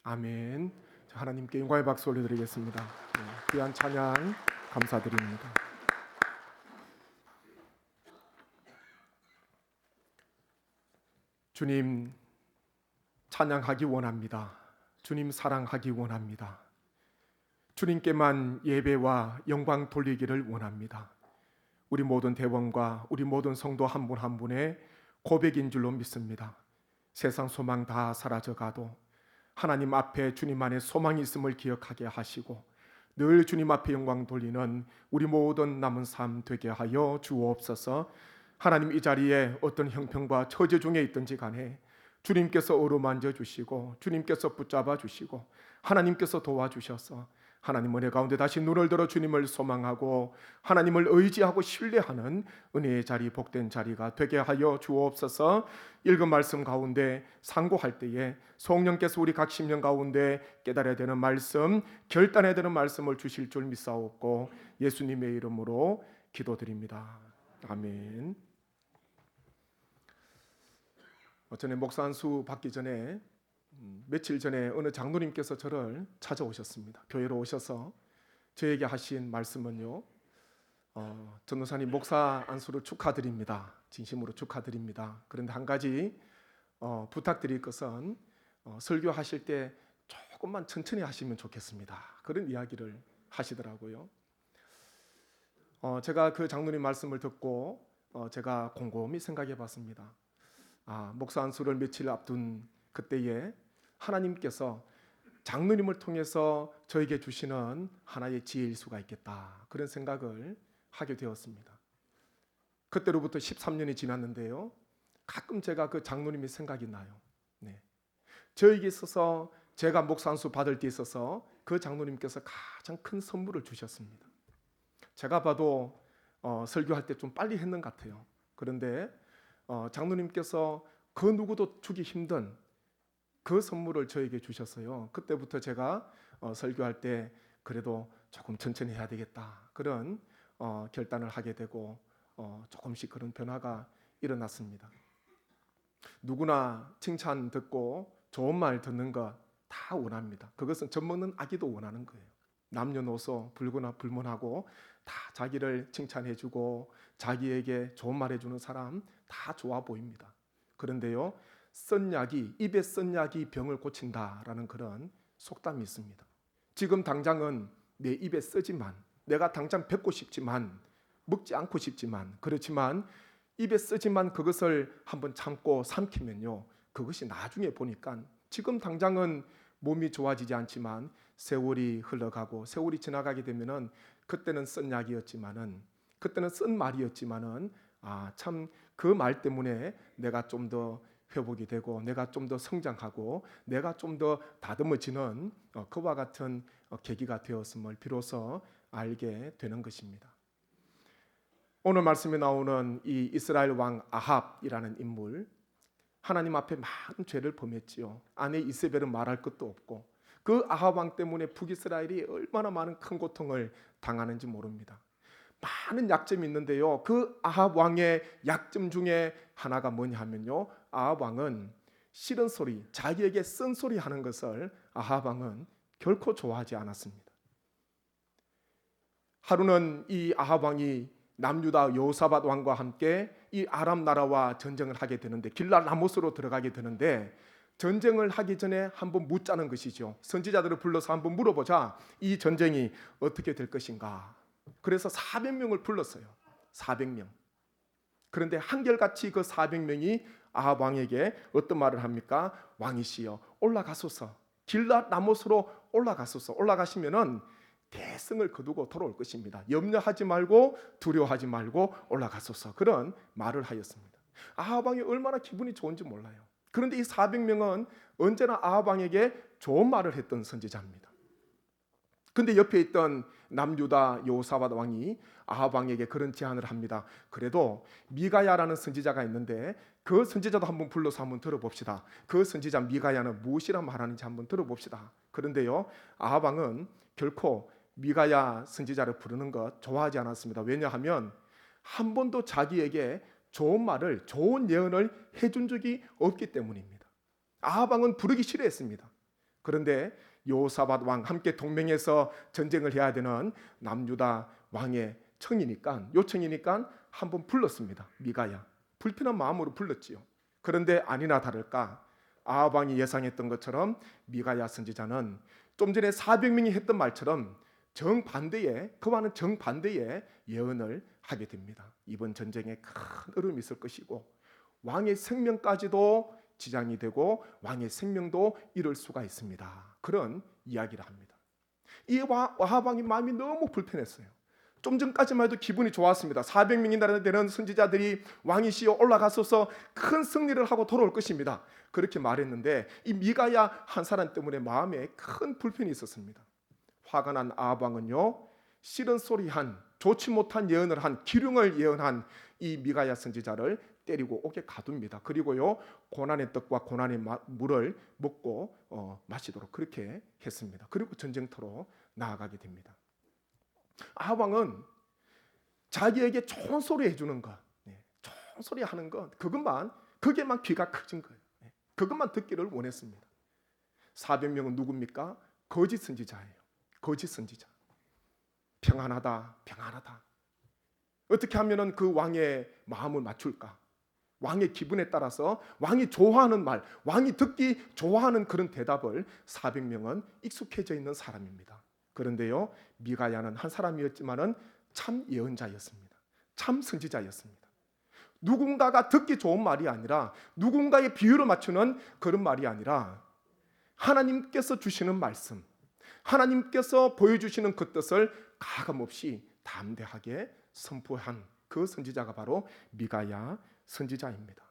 아멘. 하나님께 영광의 박수 올려드리겠습니다. 귀한 찬양 감사드립니다. 주님 찬양하기 원합니다. 주님 사랑하기 원합니다. 주님께만 예배와 영광 돌리기를 원합니다. 우리 모든 대원과 우리 모든 성도 한 분 한 분의 고백인 줄로 믿습니다. 세상 소망 다 사라져가도 하나님 앞에 주님 안에 소망이 있음을 기억하게 하시고 늘 주님 앞에 영광 돌리는 우리 모든 남은 삶 되게 하여 주옵소서. 하나님, 이 자리에 어떤 형편과 처지 중에 있든지 간에 주님께서 어루만져 주시고 주님께서 붙잡아 주시고 하나님께서 도와주셔서 하나님 은혜 가운데 다시 눈을 들어 주님을 소망하고 하나님을 의지하고 신뢰하는 은혜의 자리, 복된 자리가 되게 하여 주옵소서. 읽은 말씀 가운데 상고할 때에 성령께서 우리 각 심령 가운데 깨달아야 되는 말씀, 결단해야 되는 말씀을 주실 줄 믿사옵고 예수님의 이름으로 기도드립니다. 아멘. 전에 목사 안수 받기 전에 며칠 전에 어느 장로님께서 저를 찾아오셨습니다. 교회로 오셔서 저에게 하신 말씀은요, 전도사님 목사 안수를 축하드립니다. 진심으로 축하드립니다. 그런데 한 가지 부탁드릴 것은 설교하실 때 조금만 천천히 하시면 좋겠습니다. 그런 이야기를 하시더라고요. 제가 그 장로님 말씀을 듣고 제가 곰곰이 생각해 봤습니다. 목사 안수를 며칠 앞둔 그때에 하나님께서 장로님을 통해서 저에게 주시는 하나의 지혜일 수가 있겠다, 그런 생각을 하게 되었습니다. 그때로부터 13년이 지났는데요, 가끔 제가 그 장로님이 생각이 나요. 저에게 있어서 제가 목사 안수 받을 때 있어서 그 장로님께서 가장 큰 선물을 주셨습니다. 제가 봐도 설교할 때 좀 빨리 했는 것 같아요. 그런데 장로님께서 그 누구도 주기 힘든 그 선물을 저에게 주셨어요. 그때부터 제가 설교할 때 그래도 조금 천천히 해야 되겠다, 그런 결단을 하게 되고 조금씩 그런 변화가 일어났습니다. 누구나 칭찬 듣고 좋은 말 듣는 거 다 원합니다. 그것은 젖먹는 아기도 원하는 거예요. 남녀노소 불구나 불문하고 다 자기를 칭찬해주고 자기에게 좋은 말 해주는 사람 다 좋아 보입니다. 그런데요, 쓴 약이, 입에 쓴 약이 병을 고친다라는 그런 속담이 있습니다. 지금 당장은 내 입에 쓰지만, 내가 당장 뱉고 싶지만, 먹지 않고 싶지만, 그렇지만 입에 쓰지만 그것을 한번 참고 삼키면요, 그것이 나중에 보니까 지금 당장은 몸이 좋아지지 않지만 세월이 흘러가고 세월이 지나가게 되면은 그때는 쓴 약이었지만은, 그때는 쓴 말이었지만은 참 그 말 때문에 내가 좀 더 회복이 되고 내가 좀 더 성장하고 내가 좀 더 다듬어지는 그와 같은 계기가 되었음을 비로소 알게 되는 것입니다. 오늘 말씀에 나오는 이 이스라엘 왕 아합이라는 인물, 하나님 앞에 많은 죄를 범했지요. 아내 이세벨은 말할 것도 없고 그 아합 왕 때문에 북이스라엘이 얼마나 많은 큰 고통을 당하는지 모릅니다. 많은 약점이 있는데요, 그 아합 왕의 약점 중에 하나가 뭐냐 하면요, 아합 왕은 싫은 소리, 자기에게 쓴소리 하는 것을 아합 왕은 결코 좋아하지 않았습니다. 하루는 이 아합 왕이 남유다 여호사밧 왕과 함께 이 아람 나라와 전쟁을 하게 되는데, 길랏 라못으로 들어가게 되는데, 전쟁을 하기 전에 한번 묻자는 것이죠. 선지자들을 불러서 한번 물어보자, 이 전쟁이 어떻게 될 것인가. 그래서 400명을 불렀어요. 400명. 그런데 한결같이 그 400명이 아합 왕에게 어떤 말을 합니까? 왕이시여, 올라가소서. 길랏 라못으로 올라가소서. 올라가시면은 대승을 거두고 돌아올 것입니다. 염려하지 말고 두려워하지 말고 올라가소서. 그런 말을 하였습니다. 아합 왕이 얼마나 기분이 좋은지 몰라요. 그런데 이 400명은 언제나 아합 왕에게 좋은 말을 했던 선지자입니다. 근데 옆에 있던 남유다 여호사밧 왕이 아합 왕에게 그런 제안을 합니다. 그래도 미가야라는 선지자가 있는데 그 선지자도 한번 불러서 한번 들어봅시다. 그 선지자 미가야는 무엇이라 말하는지 한번 들어봅시다. 그런데요, 아합 왕은 결코 미가야 선지자를 부르는 것 좋아하지 않았습니다. 왜냐하면 한 번도 자기에게 좋은 말을, 좋은 예언을 해준 적이 없기 때문입니다. 아합 왕은 부르기 싫어했습니다. 그런데 여호사밧 왕 함께 동맹해서 전쟁을 해야 되는 남유다 왕의 요청이니까 한번 불렀습니다. 미가야. 불편한 마음으로 불렀지요. 그런데 아니나 다를까 아합 왕이 예상했던 것처럼 미가야 선지자는 좀 전에 400명이 했던 말처럼 그와는 정반대의 예언을 하게 됩니다. 이번 전쟁에 큰 어려움이 있을 것이고 왕의 생명까지도 지장이 되고 왕의 생명도 잃을 수가 있습니다. 그런 이야기를 합니다. 이 아합 왕의 마음이 너무 불편했어요. 좀 전까지만 해도 기분이 좋았습니다. 400명이나 되는 선지자들이 왕이시여 올라가서서 큰 승리를 하고 돌아올 것입니다. 그렇게 말했는데 이 미가야 한 사람 때문에 마음에 큰 불편이 있었습니다. 화가 난 아합 왕은요, 싫은 소리한, 좋지 못한 예언을 한, 기륭을 예언한 이 미가야 선지자를 때리고 옥에 가둡니다. 그리고요, 고난의 떡과 고난의 물을 먹고 마시도록 그렇게 했습니다. 그리고 전쟁터로 나아가게 됩니다. 아합 왕은 자기에게 좋은 소리 해주는 것, 좋은 소리 하는 것, 그게만 귀가 커진 거예요. 그것만 듣기를 원했습니다. 400명은 누굽니까? 거짓 선지자예요. 거짓 선지자. 평안하다. 어떻게 하면은 그 왕의 마음을 맞출까? 왕의 기분에 따라서 왕이 좋아하는 말, 왕이 듣기 좋아하는 그런 대답을 400명은 익숙해져 있는 사람입니다. 그런데요, 미가야는 한 사람이었지만은 참 예언자였습니다. 참 선지자였습니다. 누군가가 듣기 좋은 말이 아니라, 누군가의 비유를 맞추는 그런 말이 아니라 하나님께서 주시는 말씀, 하나님께서 보여주시는 그 뜻을 가감없이 담대하게 선포한 그 선지자가 바로 미가야 선지자입니다.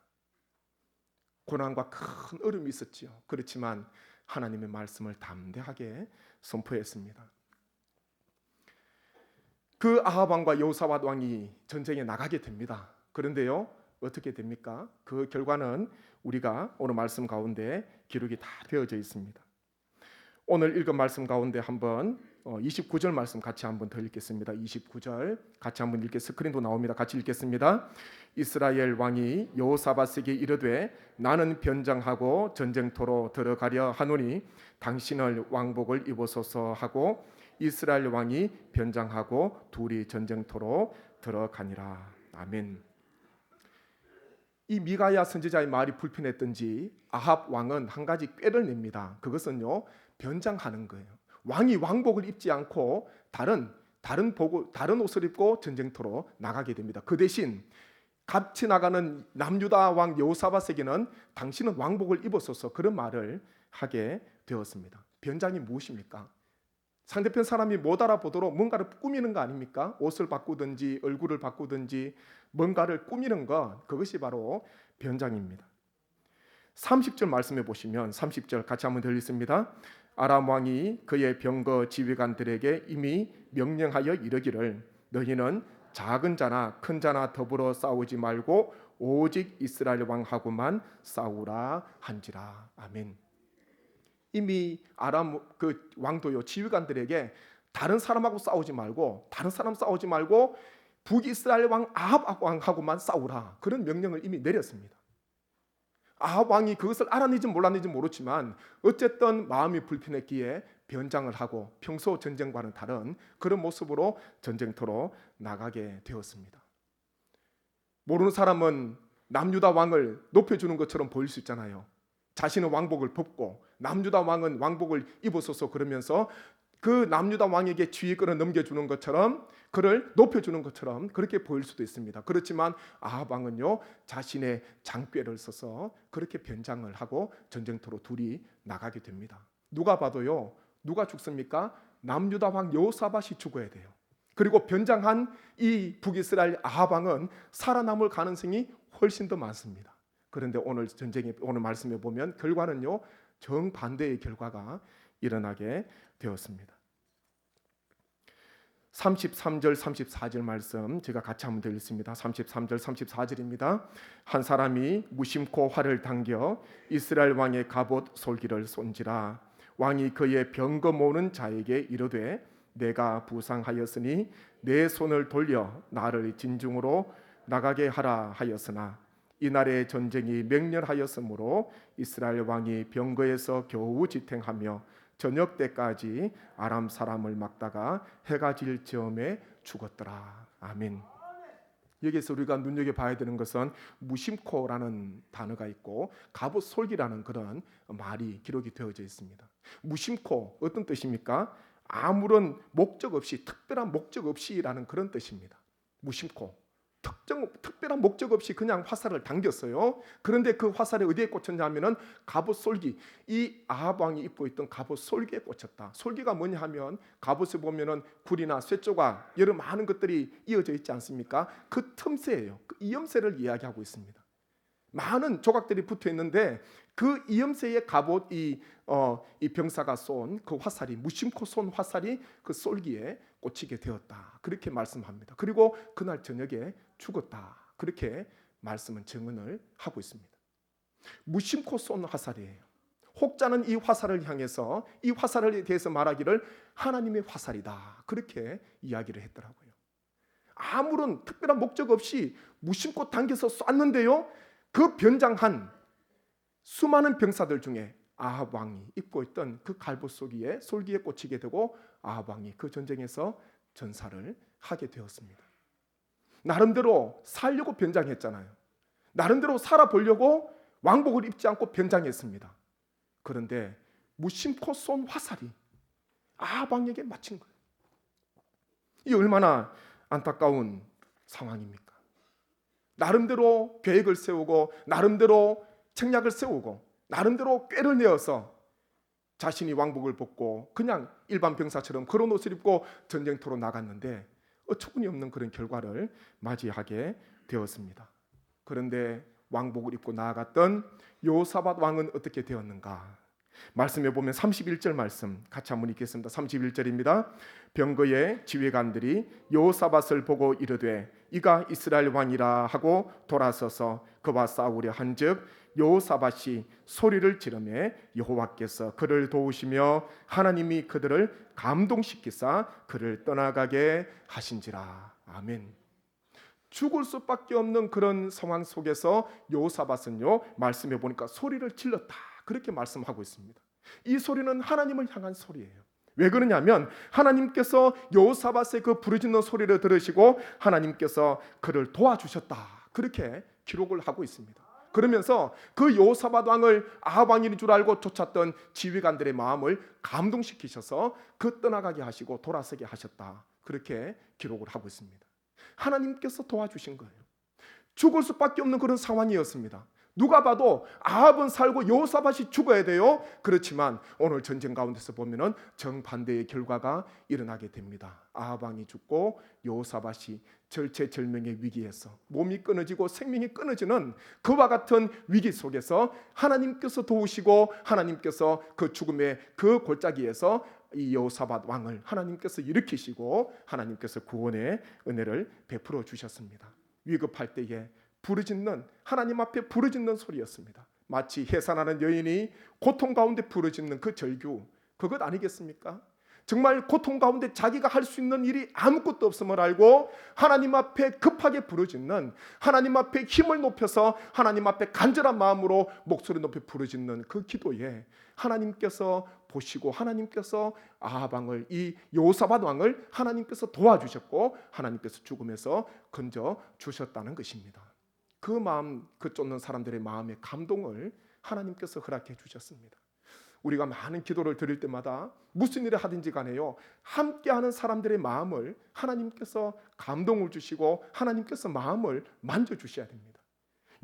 고난과 큰 어려움이 있었지요. 그렇지만 하나님의 말씀을 담대하게 선포했습니다. 그 아합 왕과 여호사밧 왕이 전쟁에 나가게 됩니다. 그런데요, 어떻게 됩니까? 그 결과는 우리가 오늘 말씀 가운데 기록이 다 되어져 있습니다. 오늘 읽은 말씀 가운데 한번 29절 말씀 같이 한번 더 읽겠습니다. 29절 같이 한번 스크린도 나옵니다. 같이 읽겠습니다. 이스라엘 왕이 여호사밧에게 이르되 나는 변장하고 전쟁터로 들어가려 하노니 당신을 왕복을 입으소서 하고 이스라엘 왕이 변장하고 둘이 전쟁터로 들어가니라. 아멘. 이 미가야 선지자의 말이 불편했던지 아합 왕은 한 가지 꾀를 냅니다. 그것은요, 변장하는 거예요. 왕이 왕복을 입지 않고 다른 옷을 입고 전쟁터로 나가게 됩니다. 그 대신 같이 나가는 남유다 왕 여호사밧에게는 당신은 왕복을 입었어서 그런 말을 하게 되었습니다. 변장이 무엇입니까? 상대편 사람이 못 알아보도록 뭔가를 꾸미는 거 아닙니까? 옷을 바꾸든지 얼굴을 바꾸든지 뭔가를 꾸미는 것, 그것이 바로 변장입니다. 30절 말씀해 보시면 30절 같이 한번 들리겠습니다. 아람 왕이 그의 병거 지휘관들에게 이미 명령하여 이르기를 너희는 작은 자나 큰 자나 더불어 싸우지 말고 오직 이스라엘 왕하고만 싸우라 한지라. 아멘. 이미 아람 그 왕도요, 지휘관들에게 다른 사람하고 싸우지 말고 북이스라엘 왕 아합 왕하고만 싸우라, 그런 명령을 이미 내렸습니다. 아합 왕이 그것을 알았는지 몰랐는지 모르지만 어쨌든 마음이 불편했기에 변장을 하고 평소 전쟁과는 다른 그런 모습으로 전쟁터로 나가게 되었습니다. 모르는 사람은 남유다 왕을 높여주는 것처럼 보일 수 있잖아요. 자신은 왕복을 벗고 남유다 왕은 왕복을 입었어서 그러면서 그 남유다 왕에게 지휘권을 넘겨주는 것처럼, 그를 높여주는 것처럼 그렇게 보일 수도 있습니다. 그렇지만 아합 왕은요, 자신의 장꾀를 써서 그렇게 변장을 하고 전쟁터로 둘이 나가게 됩니다. 누가 봐도요, 누가 죽습니까? 남유다 왕 여호사밧이 죽어야 돼요. 그리고 변장한 이 북이스라엘 아합 왕은 살아남을 가능성이 훨씬 더 많습니다. 그런데 오늘 말씀에 보면 결과는요, 정반대의 결과가 일어나게 되었습니다. 33절 34절 말씀 제가 같이 한번 들겠습니다. 33절 34절입니다. 한 사람이 무심코 활을 당겨 이스라엘 왕의 갑옷 솔기를 쏜지라. 왕이 그의 병거 모는 자에게 이르되 내가 부상하였으니 내 손을 돌려 나를 진중으로 나가게 하라 하였으나 이날의 전쟁이 맹렬하였으므로 이스라엘 왕이 병거에서 겨우 지탱하며 저녁 때까지 아람 사람을 막다가 해가 질 즈음에 죽었더라. 아멘. 여기서 우리가 눈여겨봐야 되는 것은 무심코라는 단어가 있고 갑옷솔기라는 그런 말이 기록이 되어져 있습니다. 무심코 어떤 뜻입니까? 아무런 목적 없이, 특별한 목적 없이라는 그런 뜻입니다. 무심코, 특별한 목적 없이 그냥 화살을 당겼어요. 그런데 그 화살이 어디에 꽂혔냐면은 갑옷솔기, 이 아합 왕이 입고 있던 갑옷솔기에 꽂혔다. 솔기가 뭐냐 하면 갑옷에 보면은 굴이나 쇠조각 여러 많은 것들이 이어져 있지 않습니까? 그 틈새예요. 그 이염새를 이야기하고 있습니다. 많은 조각들이 붙어 있는데 그 이염새의 갑옷, 이 병사가 쏜 그 화살이, 무심코 쏜 화살이 그 솔기에 꽂히게 되었다. 그렇게 말씀합니다. 그리고 그날 저녁에 죽었다. 그렇게 말씀은 증언을 하고 있습니다. 무심코 쏜 화살이에요. 혹자는 이 화살을 향해서, 이 화살에 대해서 말하기를 하나님의 화살이다. 그렇게 이야기를 했더라고요. 아무런 특별한 목적 없이 무심코 당겨서 쐈는데요, 그 변장한 수많은 병사들 중에 아합 왕이 입고 있던 그 갈보솔기에, 솔기에 꽂히게 되고 아합 왕이 그 전쟁에서 전사를 하게 되었습니다. 나름대로 살려고 변장했잖아요. 나름대로 살아보려고 왕복을 입지 않고 변장했습니다. 그런데 무심코 쏜 화살이 아합 왕에게 맞힌 거예요. 이 얼마나 안타까운 상황입니까? 나름대로 계획을 세우고, 나름대로 책략을 세우고, 나름대로 꾀를 내어서 자신이 왕복을 벗고 그냥 일반 병사처럼 그런 옷을 입고 전쟁터로 나갔는데 어처구니 없는 그런 결과를 맞이하게 되었습니다. 그런데 왕복을 입고 나아갔던 여호사밧 왕은 어떻게 되었는가? 말씀에 보면 31절 말씀 같이 한번 읽겠습니다. 31절입니다. 병거의 지휘관들이 여호사밧을 보고 이르되 이가 이스라엘 왕이라 하고 돌아서서 그와 싸우려 한즉 여호사밧이 소리를 지르매 여호와께서 그를 도우시며 하나님이 그들을 감동시키사 그를 떠나가게 하신지라. 아멘. 죽을 수밖에 없는 그런 상황 속에서 여호사밧은요, 말씀해 보니까 소리를 질렀다. 그렇게 말씀하고 있습니다. 이 소리는 하나님을 향한 소리예요. 왜 그러냐면 하나님께서 여호사밧의 그 부르짖는 소리를 들으시고 하나님께서 그를 도와주셨다. 그렇게 기록을 하고 있습니다. 그러면서 그 여호사밧 왕을 아합 왕인 줄 알고 쫓았던 지휘관들의 마음을 감동시키셔서 그 떠나가게 하시고 돌아서게 하셨다. 그렇게 기록을 하고 있습니다. 하나님께서 도와주신 거예요. 죽을 수밖에 없는 그런 상황이었습니다. 누가 봐도 아합은 살고 여호사밧이 죽어야 돼요. 그렇지만 오늘 전쟁 가운데서 보면은 정반대의 결과가 일어나게 됩니다. 아합 왕이 죽고 여호사밧이 절체절명의 위기에서 몸이 끊어지고 생명이 끊어지는 그와 같은 위기 속에서 하나님께서 도우시고 하나님께서 그 죽음의 그 골짜기에서 이 여호사밧 왕을 하나님께서 일으키시고 하나님께서 구원의 은혜를 베풀어 주셨습니다. 위급할 때에 부르짖는, 하나님 앞에 부르짖는 소리였습니다. 마치 해산하는 여인이 고통 가운데 부르짖는 그 절규, 그것 아니겠습니까? 정말 고통 가운데 자기가 할 수 있는 일이 아무것도 없음을 알고 하나님 앞에 급하게 부르짖는, 하나님 앞에 힘을 높여서 하나님 앞에 간절한 마음으로 목소리 높여 부르짖는 그 기도에 하나님께서 보시고 하나님께서 아합 왕을, 이 여호사밧 왕을 하나님께서 도와주셨고 하나님께서 죽음에서 건져 주셨다는 것입니다. 그 마음, 그 쫓는 사람들의 마음의 감동을 하나님께서 허락해 주셨습니다. 우리가 많은 기도를 드릴 때마다 무슨 일을 하든지 간에요, 함께하는 사람들의 마음을 하나님께서 감동을 주시고 하나님께서 마음을 만져주셔야 됩니다.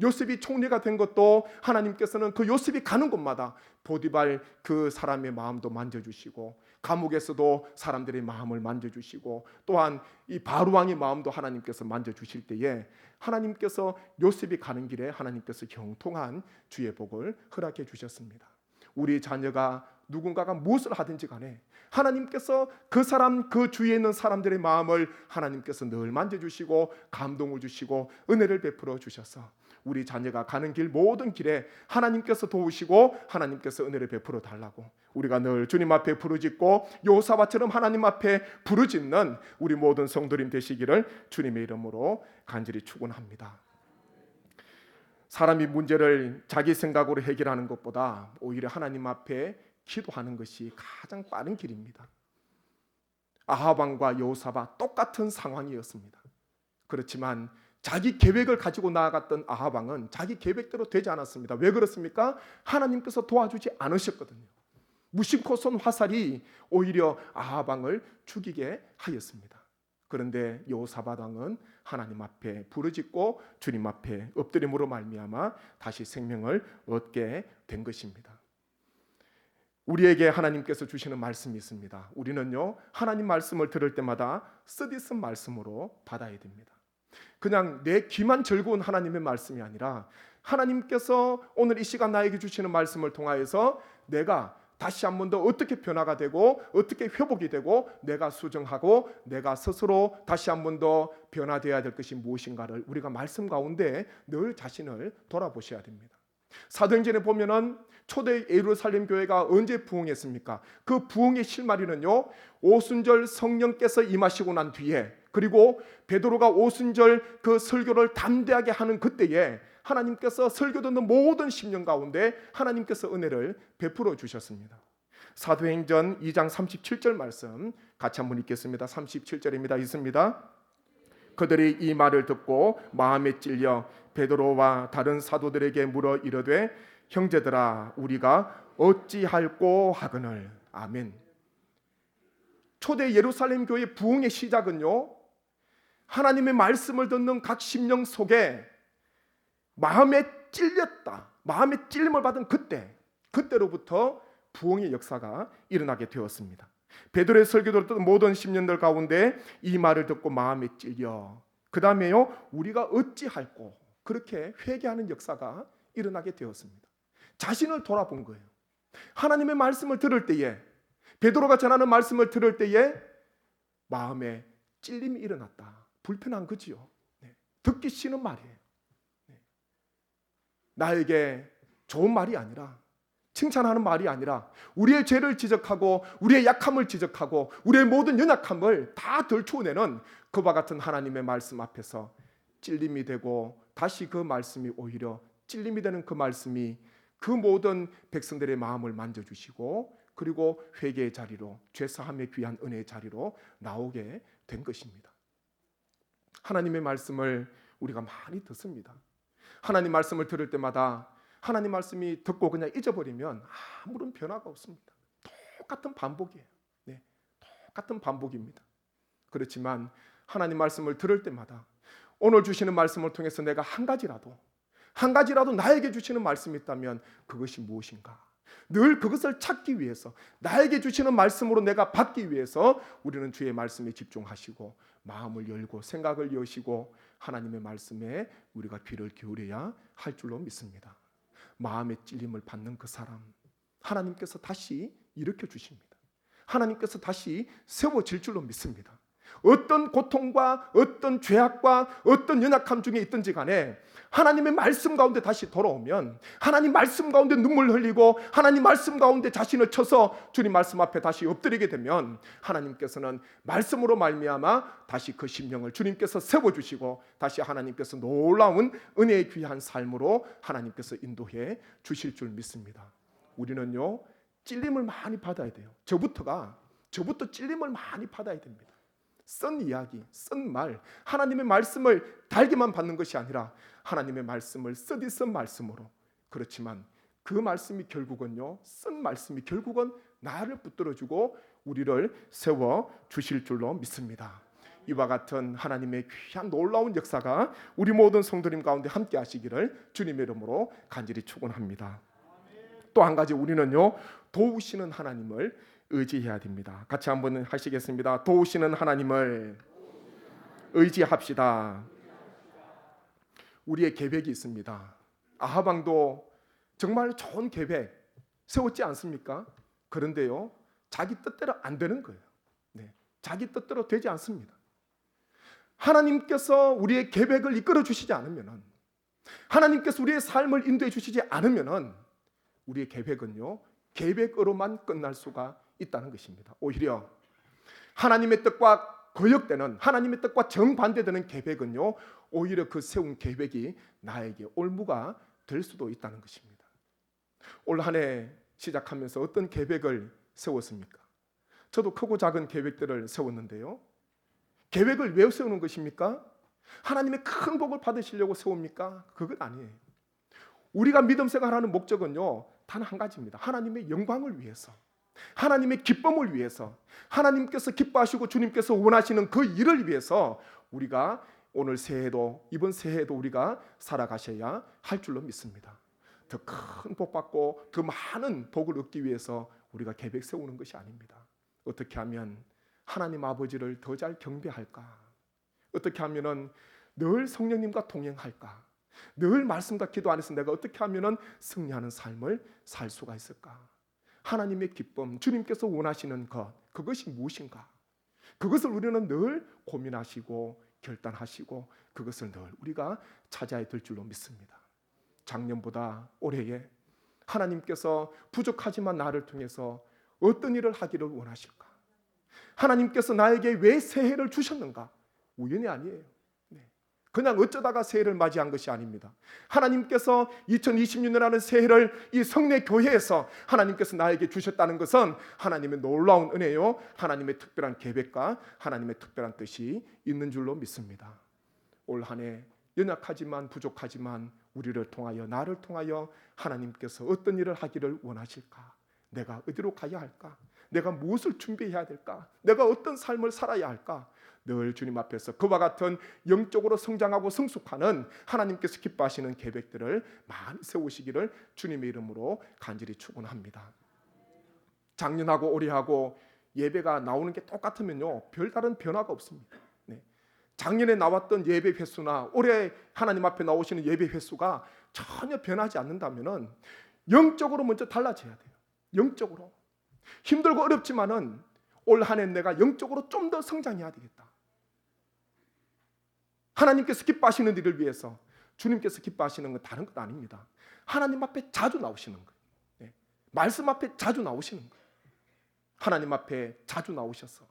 요셉이 총리가 된 것도 하나님께서는 그 요셉이 가는 곳마다 보디발 그 사람의 마음도 만져주시고 감옥에서도 사람들의 마음을 만져주시고 또한 이 바로 왕의 마음도 하나님께서 만져주실 때에 하나님께서 요셉이 가는 길에 하나님께서 형통한 주의 복을 허락해 주셨습니다. 우리 자녀가 누군가가 무엇을 하든지 간에 하나님께서 그 사람, 그 주위에 있는 사람들의 마음을 하나님께서 늘 만져주시고 감동을 주시고 은혜를 베풀어 주셔서 우리 자녀가 가는 길 모든 길에 하나님께서 도우시고 하나님께서 은혜를 베풀어 달라고 우리가 늘 주님 앞에 부르짖고 여호사밧처럼 하나님 앞에 부르짖는 우리 모든 성도님 되시기를 주님의 이름으로 간절히 축원합니다. 사람이 문제를 자기 생각으로 해결하는 것보다 오히려 하나님 앞에 기도하는 것이 가장 빠른 길입니다. 아합 왕과 여호사밧 똑같은 상황이었습니다. 그렇지만 자기 계획을 가지고 나아갔던 아합 왕은 자기 계획대로 되지 않았습니다. 왜 그렇습니까? 하나님께서 도와주지 않으셨거든요. 무심코 쏜 화살이 오히려 아합 왕을 죽이게 하였습니다. 그런데 여호사밧 왕은 하나님 앞에 부르짖고 주님 앞에 엎드림으로 말미암아 다시 생명을 얻게 된 것입니다. 우리에게 하나님께서 주시는 말씀이 있습니다. 우리는요, 하나님 말씀을 들을 때마다 쓰디쓴 말씀으로 받아야 됩니다. 그냥 내 귀만 즐거운 하나님의 말씀이 아니라 하나님께서 오늘 이 시간 나에게 주시는 말씀을 통하여서 내가 다시 한 번 더 어떻게 변화가 되고 어떻게 회복이 되고 내가 수정하고 내가 스스로 다시 한 번 더 변화되어야 될 것이 무엇인가를 우리가 말씀 가운데 늘 자신을 돌아보셔야 됩니다. 사도행전에 보면은 초대 예루살렘 교회가 언제 부흥했습니까? 그 부흥의 실마리는요, 오순절 성령께서 임하시고 난 뒤에, 그리고 베드로가 오순절 그 설교를 담대하게 하는 그때에 하나님께서 설교 듣는 모든 심령 가운데 하나님께서 은혜를 베풀어 주셨습니다. 사도행전 2장 37절 말씀 같이 한번 읽겠습니다. 37절입니다. 읽습니다. 그들이 이 말을 듣고 마음에 찔려 베드로와 다른 사도들에게 물어 이르되 형제들아 우리가 어찌할꼬 하거늘. 아멘. 초대 예루살렘 교회 부흥의 시작은요, 하나님의 말씀을 듣는 각 심령 속에 마음에 찔렸다, 마음에 찔림을 받은 그때로부터 부흥의 역사가 일어나게 되었습니다. 베드로의 설교를 듣는 모든 심령들 가운데 이 말을 듣고 마음에 찔려 그 다음에요, 우리가 어찌할꼬, 그렇게 회개하는 역사가 일어나게 되었습니다. 자신을 돌아본 거예요. 하나님의 말씀을 들을 때에, 베드로가 전하는 말씀을 들을 때에 마음에 찔림이 일어났다. 불편한 거지요. 듣기 싫은 말이에요. 나에게 좋은 말이 아니라, 칭찬하는 말이 아니라 우리의 죄를 지적하고 우리의 약함을 지적하고 우리의 모든 연약함을 다 덜쳐내는 그와 같은 하나님의 말씀 앞에서 찔림이 되고, 다시 그 말씀이 오히려 찔림이 되는 그 말씀이 그 모든 백성들의 마음을 만져주시고, 그리고 회개의 자리로, 죄사함의 귀한 은혜의 자리로 나오게 된 것입니다. 하나님의 말씀을 우리가 많이 듣습니다. 하나님 말씀을 들을 때마다 하나님 말씀이 듣고 그냥 잊어버리면 아무런 변화가 없습니다. 똑같은 반복이에요. 똑같은 반복입니다. 그렇지만 하나님 말씀을 들을 때마다 오늘 주시는 말씀을 통해서 내가 한 가지라도 나에게 주시는 말씀이 있다면 그것이 무엇인가? 늘 그것을 찾기 위해서, 나에게 주시는 말씀으로 내가 받기 위해서 우리는 주의 말씀에 집중하시고 마음을 열고 생각을 여시고 하나님의 말씀에 우리가 귀를 기울여야 할 줄로 믿습니다. 마음의 찔림을 받는 그 사람, 하나님께서 다시 일으켜 주십니다. 하나님께서 다시 세워질 줄로 믿습니다. 어떤 고통과 어떤 죄악과 어떤 연약함 중에 있든지 간에 하나님의 말씀 가운데 다시 돌아오면, 하나님 말씀 가운데 눈물 흘리고 하나님 말씀 가운데 자신을 쳐서 주님 말씀 앞에 다시 엎드리게 되면 하나님께서는 말씀으로 말미암아 다시 그 심령을 주님께서 세워주시고 다시 하나님께서 놀라운 은혜의 귀한 삶으로 하나님께서 인도해 주실 줄 믿습니다. 우리는요, 찔림을 많이 받아야 돼요. 저부터 찔림을 많이 받아야 됩니다. 쓴 이야기, 쓴 말, 하나님의 말씀을 달기만 받는 것이 아니라 하나님의 말씀을 쓰디쓴 말씀으로. 그렇지만 그 말씀이 결국은요, 쓴 말씀이 결국은 나를 붙들어주고 우리를 세워 주실 줄로 믿습니다. 이와 같은 하나님의 귀한 놀라운 역사가 우리 모든 성도님 가운데 함께 하시기를 주님의 이름으로 간절히 축원합니다. 또 한 가지, 우리는요, 도우시는 하나님을 의지해야 됩니다. 같이 한번 하시겠습니다. 도우시는 하나님을 의지합시다. 우리의 계획이 있습니다. 아합 왕도 정말 좋은 계획 세웠지 않습니까? 그런데요, 자기 뜻대로 안 되는 거예요. 자기 뜻대로 되지 않습니다. 하나님께서 우리의 계획을 이끌어 주시지 않으면, 하나님께서 우리의 삶을 인도해 주시지 않으면 우리의 계획은요, 계획으로만 끝날 수가 있다는 것입니다. 오히려 하나님의 뜻과 거역되는, 하나님의 뜻과 정반대되는 계획은요, 오히려 그 세운 계획이 나에게 올무가 될 수도 있다는 것입니다. 올 한 해 시작하면서 어떤 계획을 세웠습니까? 저도 크고 작은 계획들을 세웠는데요. 계획을 왜 세우는 것입니까? 하나님의 큰 복을 받으시려고 세웁니까? 그것 아니에요. 우리가 믿음 생활하는 목적은요, 단 한 가지입니다. 하나님의 영광을 위해서, 하나님의 기쁨을 위해서, 하나님께서 기뻐하시고 주님께서 원하시는 그 일을 위해서 우리가 오늘 새해도, 이번 새해도 우리가 살아가셔야 할 줄로 믿습니다. 더 큰 복 받고 더 많은 복을 얻기 위해서 우리가 계획 세우는 것이 아닙니다. 어떻게 하면 하나님 아버지를 더 잘 경배할까? 어떻게 하면은 늘 성령님과 동행할까? 늘 말씀과 기도 안에서 내가 어떻게 하면은 승리하는 삶을 살 수가 있을까? 하나님의 기쁨, 주님께서 원하시는 것, 그것이 무엇인가? 그것을 우리는 늘 고민하시고 결단하시고 그것을 늘 우리가 찾아야 될 줄로 믿습니다. 작년보다 올해에 하나님께서 부족하지만 나를 통해서 어떤 일을 하기를 원하실까? 하나님께서 나에게 왜 새해를 주셨는가? 우연이 아니에요. 그냥 어쩌다가 새해를 맞이한 것이 아닙니다. 하나님께서 2026년이라는 새해를 이 성내 교회에서 하나님께서 나에게 주셨다는 것은 하나님의 놀라운 은혜요, 하나님의 특별한 계획과 하나님의 특별한 뜻이 있는 줄로 믿습니다. 올 한 해 연약하지만 부족하지만 우리를 통하여, 나를 통하여 하나님께서 어떤 일을 하기를 원하실까? 내가 어디로 가야 할까? 내가 무엇을 준비해야 될까? 내가 어떤 삶을 살아야 할까? 늘 주님 앞에서 그와 같은 영적으로 성장하고 성숙하는 하나님께서 기뻐하시는 계획들을 많이 세우시기를 주님의 이름으로 간절히 축원합니다. 작년하고 올해하고 예배가 나오는 게 똑같으면요, 별다른 변화가 없습니다. 작년에 나왔던 예배 횟수나 올해 하나님 앞에 나오시는 예배 횟수가 전혀 변하지 않는다면은 영적으로 먼저 달라져야 돼요. 영적으로 힘들고 어렵지만은 올 한 해 내가 영적으로 좀 더 성장해야 되겠다. 하나님께서 기뻐하시는 일을 위해서, 주님께서 기뻐하시는 건 다른 것 아닙니다. 하나님 앞에 자주 나오시는 거예요. 말씀 앞에 자주 나오시는 거예요. 하나님 앞에 자주 나오셔서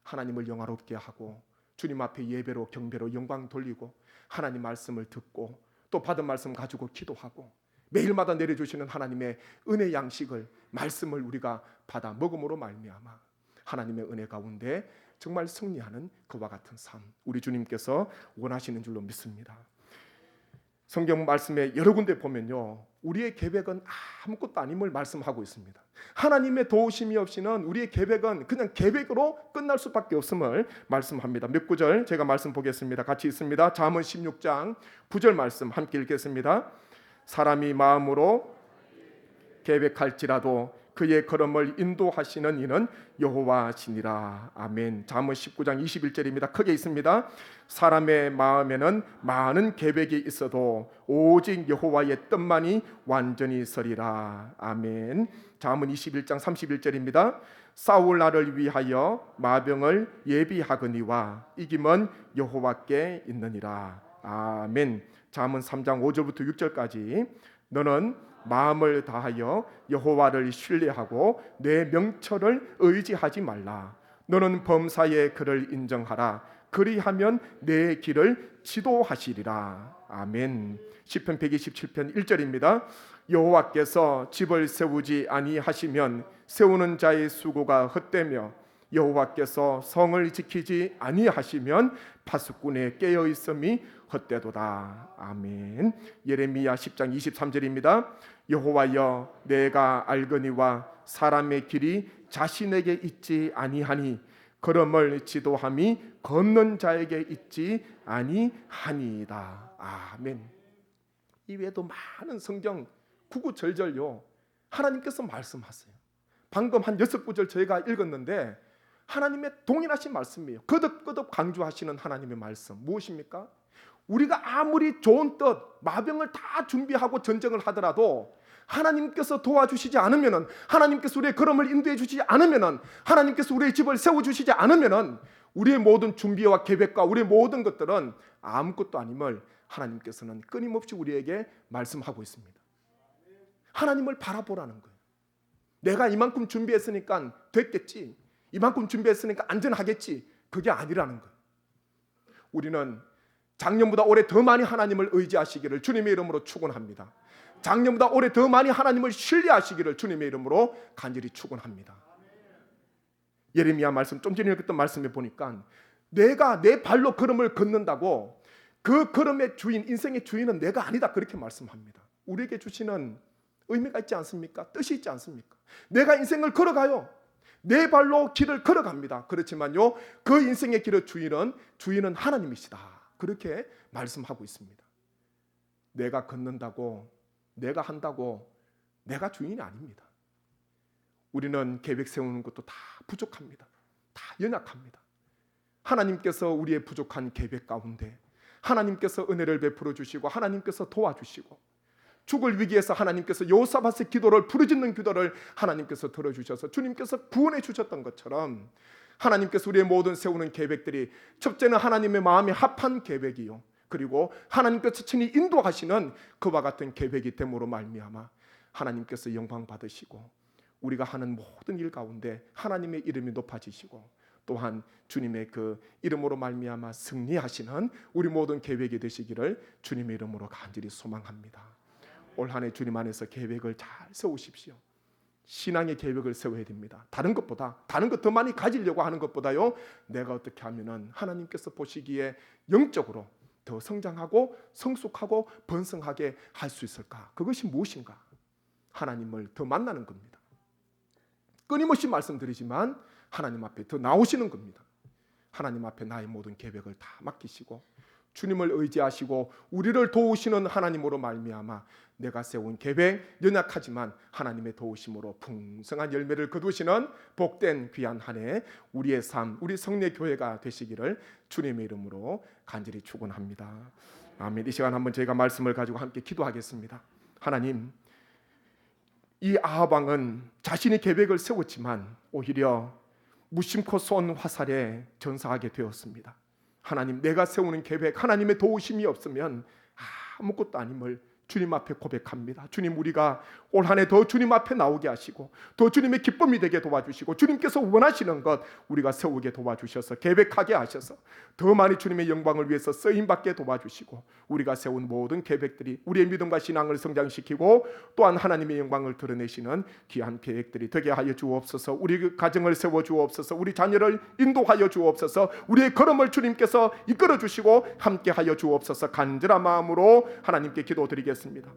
하나님을 영화롭게 하고 주님 앞에 예배로 경배로 영광 돌리고 하나님 말씀을 듣고 또 받은 말씀 가지고 기도하고 매일마다 내려주시는 하나님의 은혜 양식을, 말씀을 우리가 받아 먹음으로 말미암아 하나님의 은혜 가운데 정말 승리하는 그와 같은 삶, 우리 주님께서 원하시는 줄로 믿습니다. 성경 말씀에 여러 군데 보면요, 우리의 계획은 아무것도 아님을 말씀하고 있습니다. 하나님의 도우심이 없이는 우리의 계획은 그냥 계획으로 끝날 수밖에 없음을 말씀합니다. 몇 구절 제가 말씀 보겠습니다. 같이 있습니다. 잠언 16장 9절 말씀 함께 읽겠습니다. 사람이 마음으로 계획할지라도 그의 걸음을 인도하시는 이는 여호와시니라. 아멘. 잠언 19장 21절입니다. 크게 있습니다. 사람의 마음에는 많은 계획이 있어도 오직 여호와의 뜻만이 완전히 서리라. 아멘. 잠언 21장 31절입니다. 싸울 날을 위하여 마병을 예비하거니와 이김은 여호와께 있느니라. 아멘. 잠언 3장 5절부터 6절까지 너는 마음을 다하여 여호와를 신뢰하고 내 명철을 의지하지 말라. 너는 범사의 그를 인정하라. 그리하면 내 길을 지도하시리라. 아멘. 시편 127편 1절입니다. 여호와께서 집을 세우지 아니하시면 세우는 자의 수고가 헛되며 여호와께서 성을 지키지 아니하시면 파수꾼의 깨어 있음이 헛되도다. 아멘. 예레미야 10장 23절입니다. 여호와여 내가 알거니와 사람의 길이 자신에게 있지 아니하니 걸음을 지도함이 걷는 자에게 있지 아니하니이다. 아멘. 이외에도 많은 성경 구구절절요 하나님께서 말씀하세요. 방금 한 6구절 저희가 읽었는데 하나님의 동일하신 말씀이에요. 거듭거듭 강조하시는 하나님의 말씀 무엇입니까? 우리가 아무리 좋은 뜻, 마병을 다 준비하고 전쟁을 하더라도 하나님께서 도와주시지 않으면은, 하나님께서 우리의 걸음을 인도해 주시지 않으면은, 하나님께서 우리의 집을 세워 주시지 않으면은 우리의 모든 준비와 계획과 우리의 모든 것들은 아무것도 아님을 하나님께서는 끊임없이 우리에게 말씀하고 있습니다. 하나님을 바라보라는 거예요. 내가 이만큼 준비했으니까 됐겠지, 이만큼 준비했으니까 안전하겠지, 그게 아니라는 거예요. 우리는 작년보다 올해 더 많이 하나님을 의지하시기를 주님의 이름으로 축원합니다. 작년보다 올해 더 많이 하나님을 신뢰하시기를 주님의 이름으로 간절히 축원합니다. 예레미야 말씀 좀 전에 읽었던 말씀에 보니까 내가 내 발로 걸음을 걷는다고 그 걸음의 주인, 인생의 주인은 내가 아니다, 그렇게 말씀합니다. 우리에게 주시는 의미가 있지 않습니까? 뜻이 있지 않습니까? 내가 인생을 걸어가요. 내 발로 길을 걸어갑니다. 그렇지만요, 그 인생의 길의 주인은 하나님이시다, 그렇게 말씀하고 있습니다. 내가 걷는다고, 내가 한다고 내가 주인이 아닙니다. 우리는 계획 세우는 것도 다 부족합니다. 다 연약합니다. 하나님께서 우리의 부족한 계획 가운데 하나님께서 은혜를 베풀어 주시고 하나님께서 도와주시고 죽을 위기에서 하나님께서 여호사밧의 기도를, 부르짖는 기도를 하나님께서 들어주셔서 주님께서 구원해 주셨던 것처럼 하나님께서 우리의 모든 세우는 계획들이 첫째는 하나님의 마음에 합한 계획이요, 그리고 하나님께서 친히 인도하시는 그와 같은 계획이 됨으로 말미암아 하나님께서 영광 받으시고 우리가 하는 모든 일 가운데 하나님의 이름이 높아지시고 또한 주님의 그 이름으로 말미암아 승리하시는 우리 모든 계획이 되시기를 주님의 이름으로 간절히 소망합니다. 올 한 해 주님 안에서 계획을 잘 세우십시오. 신앙의 계획을 세워야 됩니다. 다른 것 더 많이 가지려고 하는 것보다요, 내가 어떻게 하면은 하나님께서 보시기에 영적으로 더 성장하고 성숙하고 번성하게 할 수 있을까? 그것이 무엇인가? 하나님을 더 만나는 겁니다. 끊임없이 말씀드리지만 하나님 앞에 더 나오시는 겁니다. 하나님 앞에 나의 모든 계획을 다 맡기시고 주님을 의지하시고 우리를 도우시는 하나님으로 말미암아 내가 세운 계획, 연약하지만 하나님의 도우심으로 풍성한 열매를 거두시는 복된 귀한 한 해 우리의 삶, 우리 성례교회가 되시기를 주님의 이름으로 간절히 축원합니다. 아멘. 이 시간 한번 저희가 말씀을 가지고 함께 기도하겠습니다. 하나님, 이 아합 왕은 자신이 계획을 세웠지만 오히려 무심코 쏜 화살에 전사하게 되었습니다. 하나님, 내가 세우는 계획, 하나님의 도우심이 없으면 아무것도 아님을 주님 앞에 고백합니다. 주님, 우리가 올 한 해 더 주님 앞에 나오게 하시고 더 주님의 기쁨이 되게 도와주시고 주님께서 원하시는 것 우리가 세우게 도와주셔서 계획하게 하셔서 더 많이 주님의 영광을 위해서 쓰임받게 도와주시고 우리가 세운 모든 계획들이 우리의 믿음과 신앙을 성장시키고 또한 하나님의 영광을 드러내시는 귀한 계획들이 되게 하여 주옵소서. 우리 가정을 세워 주옵소서. 우리 자녀를 인도하여 주옵소서. 우리의 걸음을 주님께서 이끌어 주시고 함께 하여 주옵소서. 간절한 마음으로 하나님께 기도드리겠습니다.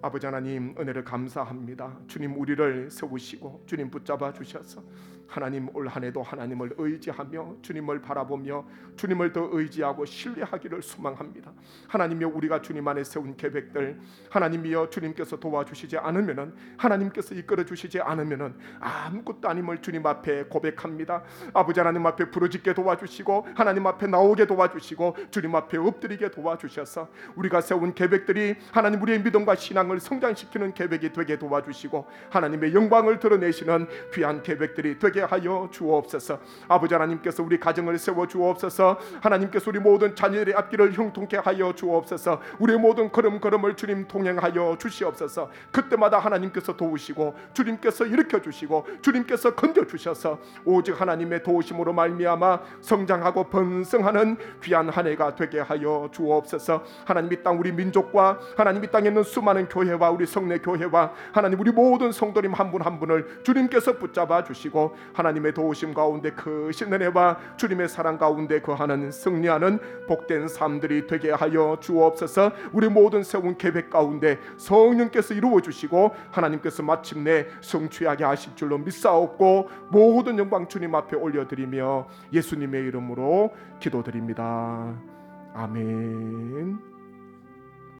아버지 하나님, 은혜를 감사합니다. 주님, 우리를 세우시고 주님 붙잡아 주셔서 하나님 올 한 해도 하나님을 의지하며 주님을 바라보며 주님을 더 의지하고 신뢰하기를 소망합니다. 하나님이여, 우리가 주님 안에 세운 계획들 하나님이여 주님께서 도와주시지 않으면은, 하나님께서 이끌어 주시지 않으면은 아무것도 아님을 주님 앞에 고백합니다. 아버지 하나님 앞에 부르짖게 도와주시고 하나님 앞에 나오게 도와주시고 주님 앞에 엎드리게 도와주셔서 우리가 세운 계획들이 하나님 우리의 믿음과 신앙을 성장시키는 계획이 되게 도와주시고 하나님의 영광을 드러내시는 귀한 계획들이 되게 하여 주옵소서. 아버지 하나님께서 우리 가정을 세워 주옵소서. 하나님께서 우리 모든 자녀들의 앞길을 형통케 하여 주옵소서. 우리의 모든 걸음걸음을 주님 동행하여 주시옵소서. 그때마다 하나님께서 도우시고 주님께서 일으켜 주시고 주님께서 건져 주셔서 오직 하나님의 도우심으로 말미암아 성장하고 번성하는 귀한 한 해가 되게 하여 주옵소서. 하나님, 이 땅 우리 민족과 하나님 이 땅에 있는 수많은 교회와 우리 성내 교회와 하나님 우리 모든 성도님 한 분 한 분을 주님께서 붙잡아 주시고 하나님의 도우심 가운데 크신 은혜와 주님의 사랑 가운데 거하는 승리하는 복된 삶들이 되게 하여 주옵소서. 우리 모든 세운 계획 가운데 성령께서 이루어 주시고 하나님께서 마침내 성취하게 하실 줄로 믿사옵고 모든 영광 주님 앞에 올려드리며 예수님의 이름으로 기도드립니다. 아멘.